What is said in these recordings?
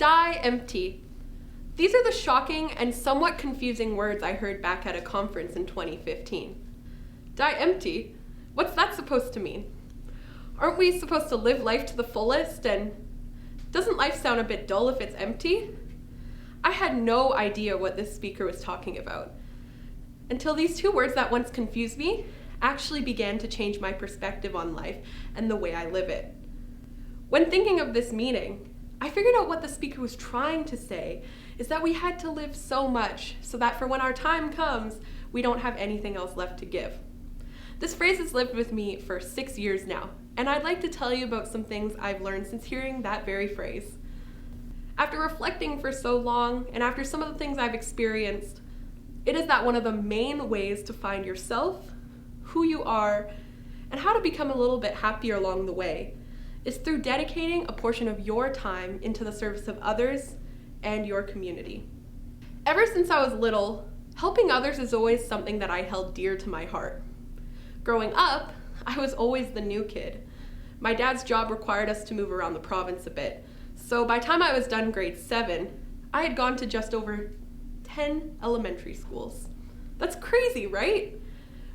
Die empty. These are the shocking and somewhat confusing words I heard back at a conference in 2015. Die empty? What's that supposed to mean? Aren't we supposed to live life to the fullest, and doesn't life sound a bit dull if it's empty? I had no idea what this speaker was talking about, until these two words that once confused me actually began to change my perspective on life and the way I live it. When thinking of this meaning, I figured out what the speaker was trying to say is that we had to live so much so that for when our time comes, we don't have anything else left to give. This phrase has lived with me for 6 years now, and I'd like to tell you about some things I've learned since hearing that very phrase. After reflecting for so long, and after some of the things I've experienced, it is that one of the main ways to find yourself, who you are, and how to become a little bit happier along the way is through dedicating a portion of your time into the service of others and your community. Ever since I was little, helping others is always something that I held dear to my heart. Growing up, I was always the new kid. My dad's job required us to move around the province a bit, so by the time I was done grade 7, I had gone to just over 10 elementary schools. That's crazy, right?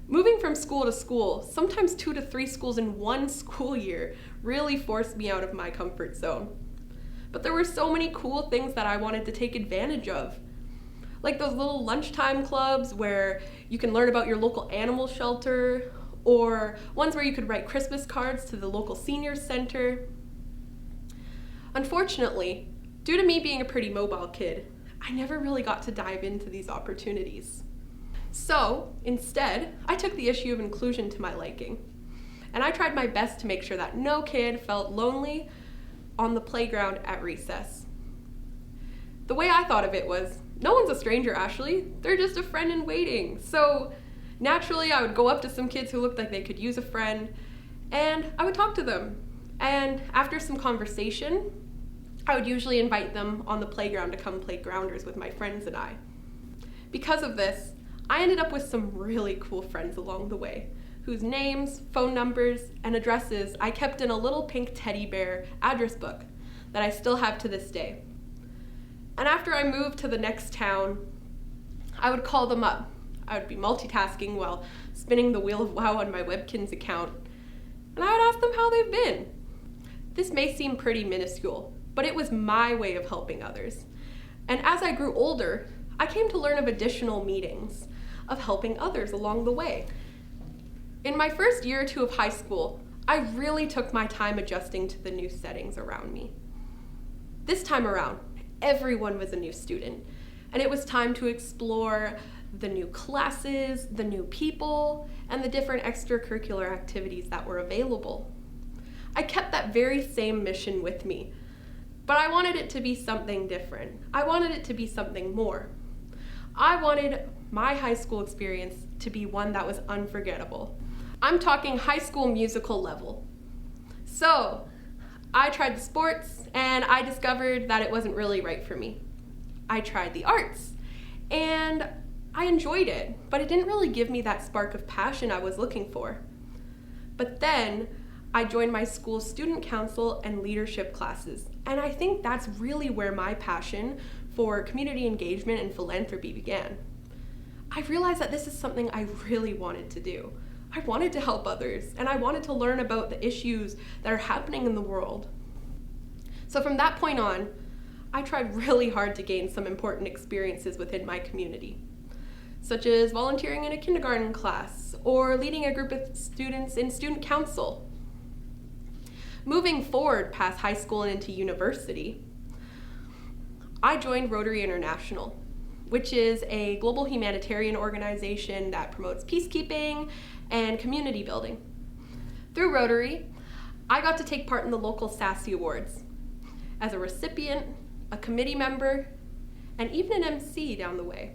Moving from school to school, sometimes 2 to 3 schools in one school year, really forced me out of my comfort zone. But there were so many cool things that I wanted to take advantage of. Like those little lunchtime clubs where you can learn about your local animal shelter, or ones where you could write Christmas cards to the local senior center. Unfortunately, due to me being a pretty mobile kid, I never really got to dive into these opportunities. So, instead, I took the issue of inclusion to my liking, and I tried my best to make sure that no kid felt lonely on the playground at recess. The way I thought of it was, no one's a stranger, Ashley. They're just a friend in waiting. So, naturally, I would go up to some kids who looked like they could use a friend, and I would talk to them. And after some conversation, I would usually invite them on the playground to come play grounders with my friends and I. Because of this, I ended up with some really cool friends along the way, whose names, phone numbers, and addresses I kept in a little pink teddy bear address book that I still have to this day. And after I moved to the next town, I would call them up. I would be multitasking while spinning the wheel of WoW on my Webkinz account, and I would ask them how they've been. This may seem pretty minuscule, but it was my way of helping others. And as I grew older, I came to learn of additional meanings of helping others along the way. In my first year or two of high school, I really took my time adjusting to the new settings around me. This time around, everyone was a new student, and it was time to explore the new classes, the new people, and the different extracurricular activities that were available. I kept that very same mission with me, but I wanted it to be something different. I wanted it to be something more. I wanted my high school experience to be one that was unforgettable. I'm talking high school musical level. So, I tried the sports, and I discovered that it wasn't really right for me. I tried the arts, and I enjoyed it, but it didn't really give me that spark of passion I was looking for. But then, I joined my school's student council and leadership classes, and I think that's really where my passion for community engagement and philanthropy began. I realized that this is something I really wanted to do. I wanted to help others, and I wanted to learn about the issues that are happening in the world. So from that point on, I tried really hard to gain some important experiences within my community, such as volunteering in a kindergarten class or leading a group of students in student council. Moving forward past high school and into university, I joined Rotary International, which is a global humanitarian organization that promotes peacekeeping and community building. Through Rotary, I got to take part in the local SASE Awards as a recipient, a committee member, and even an MC down the way.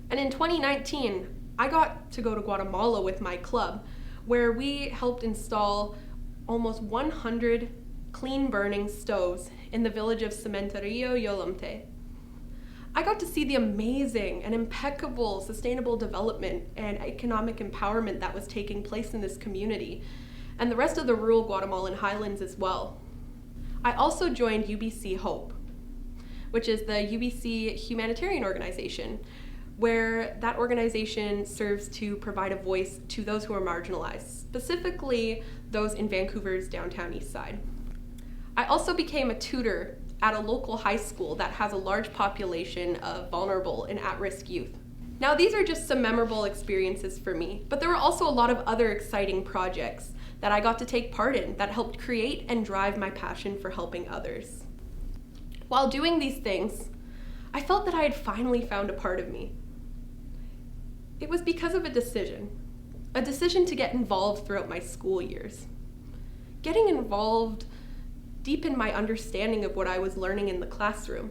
And in 2019, I got to go to Guatemala with my club, where we helped install almost 100 clean burning stoves in the village of Cementerio Yolomte. I got to see the amazing and impeccable sustainable development and economic empowerment that was taking place in this community, and the rest of the rural Guatemalan highlands as well. I also joined UBC Hope, which is the UBC humanitarian organization, where that organization serves to provide a voice to those who are marginalized, specifically those in Vancouver's downtown east side. I also became a tutor at a local high school that has a large population of vulnerable and at-risk youth. Now, these are just some memorable experiences for me, but there were also a lot of other exciting projects that I got to take part in that helped create and drive my passion for helping others. While doing these things, I felt that I had finally found a part of me. It was because of a decision to get involved throughout my school years. Getting involved deepened my understanding of what I was learning in the classroom.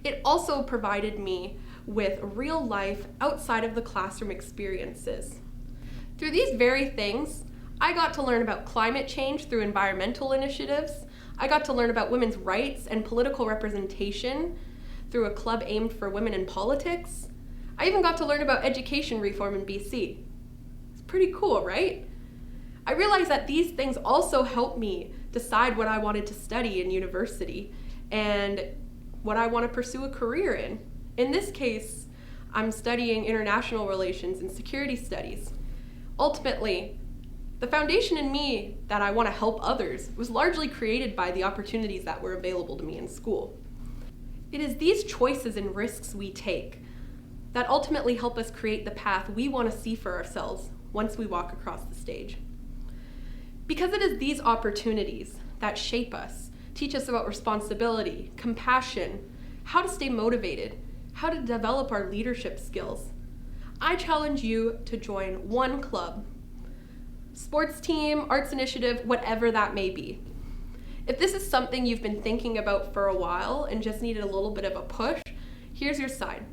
It also provided me with real life outside of the classroom experiences. Through these very things, I got to learn about climate change through environmental initiatives. I got to learn about women's rights and political representation through a club aimed for women in politics. I even got to learn about education reform in BC. It's pretty cool, right? I realized that these things also helped me decide what I wanted to study in university and what I want to pursue a career in. In this case, I'm studying international relations and security studies. Ultimately, the foundation in me that I want to help others was largely created by the opportunities that were available to me in school. It is these choices and risks we take that ultimately help us create the path we want to see for ourselves once we walk across the stage. Because it is these opportunities that shape us, teach us about responsibility, compassion, how to stay motivated, how to develop our leadership skills. I challenge you to join one club, sports team, arts initiative, whatever that may be. If this is something you've been thinking about for a while and just needed a little bit of a push, here's your sign.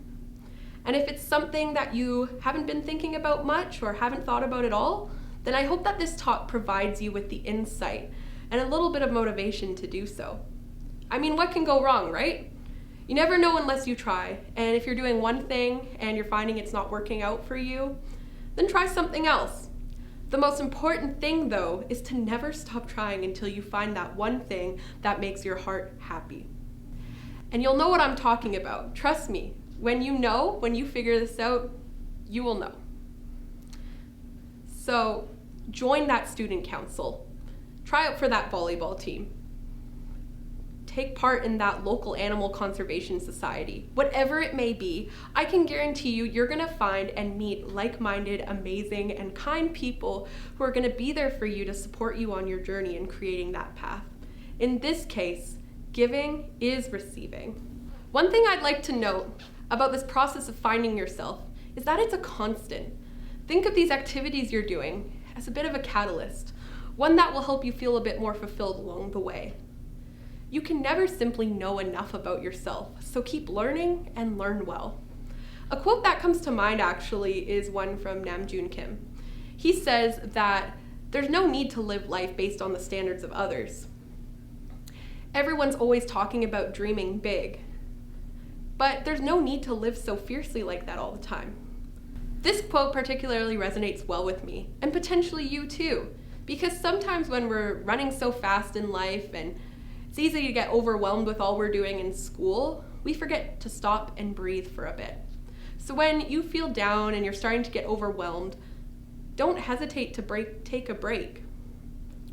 And if it's something that you haven't been thinking about much or haven't thought about at all, then I hope that this talk provides you with the insight and a little bit of motivation to do so. I mean, what can go wrong, right? You never know unless you try, and if you're doing one thing and you're finding it's not working out for you, then try something else. The most important thing, though, is to never stop trying until you find that one thing that makes your heart happy. And you'll know what I'm talking about. Trust me, when you figure this out, you will know. So join that student council. Try out for that volleyball team. Take part in that local animal conservation society. Whatever it may be, I can guarantee you're gonna find and meet like-minded, amazing, and kind people who are gonna be there for you to support you on your journey in creating that path. In this case, giving is receiving. One thing I'd like to note about this process of finding yourself is that it's a constant. Think of these activities you're doing as a bit of a catalyst, one that will help you feel a bit more fulfilled along the way. You can never simply know enough about yourself, so keep learning and learn well. A quote that comes to mind actually is one from Namjoon Kim. He says that there's no need to live life based on the standards of others. Everyone's always talking about dreaming big, but there's no need to live so fiercely like that all the time. This quote particularly resonates well with me, and potentially you too, because sometimes when we're running so fast in life and it's easy to get overwhelmed with all we're doing in school, we forget to stop and breathe for a bit. So when you feel down and you're starting to get overwhelmed, don't hesitate to take a break,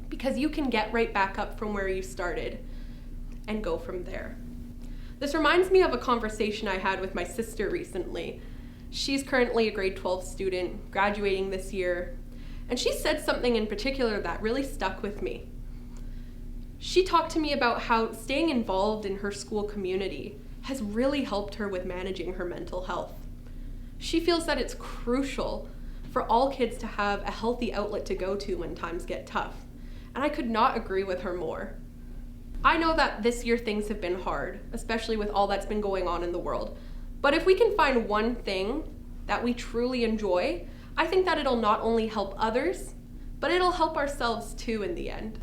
because you can get right back up from where you started and go from there. This reminds me of a conversation I had with my sister recently. She's currently a grade 12 student, graduating this year, and she said something in particular that really stuck with me. She talked to me about how staying involved in her school community has really helped her with managing her mental health. She feels that it's crucial for all kids to have a healthy outlet to go to when times get tough, and I could not agree with her more. I know that this year things have been hard, especially with all that's been going on in the world. But if we can find one thing that we truly enjoy, I think that it'll not only help others, but it'll help ourselves too in the end.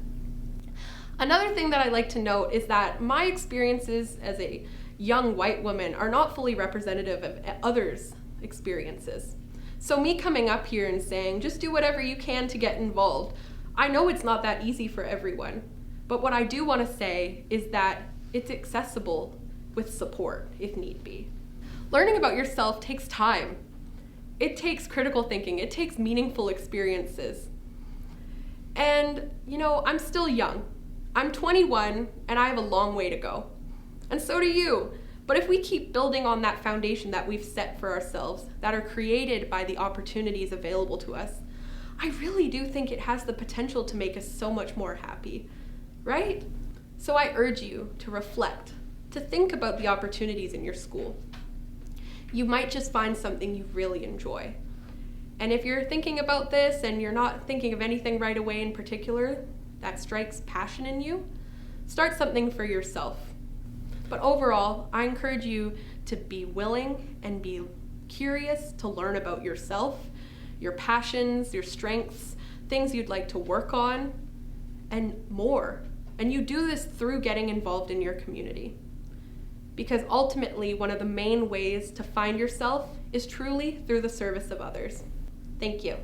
Another thing that I like to note is that my experiences as a young white woman are not fully representative of others' experiences. So me coming up here and saying, just do whatever you can to get involved, I know it's not that easy for everyone. But what I do want to say is that it's accessible with support if need be. Learning about yourself takes time. It takes critical thinking. It takes meaningful experiences. And, I'm still young. I'm 21 and I have a long way to go. And so do you. But if we keep building on that foundation that we've set for ourselves, that are created by the opportunities available to us, I really do think it has the potential to make us so much more happy, right? So I urge you to reflect, to think about the opportunities in your school. You might just find something you really enjoy. And if you're thinking about this and you're not thinking of anything right away in particular that strikes passion in you, start something for yourself. But overall, I encourage you to be willing and be curious to learn about yourself, your passions, your strengths, things you'd like to work on, and more. And you do this through getting involved in your community. Because ultimately, one of the main ways to find yourself is truly through the service of others. Thank you.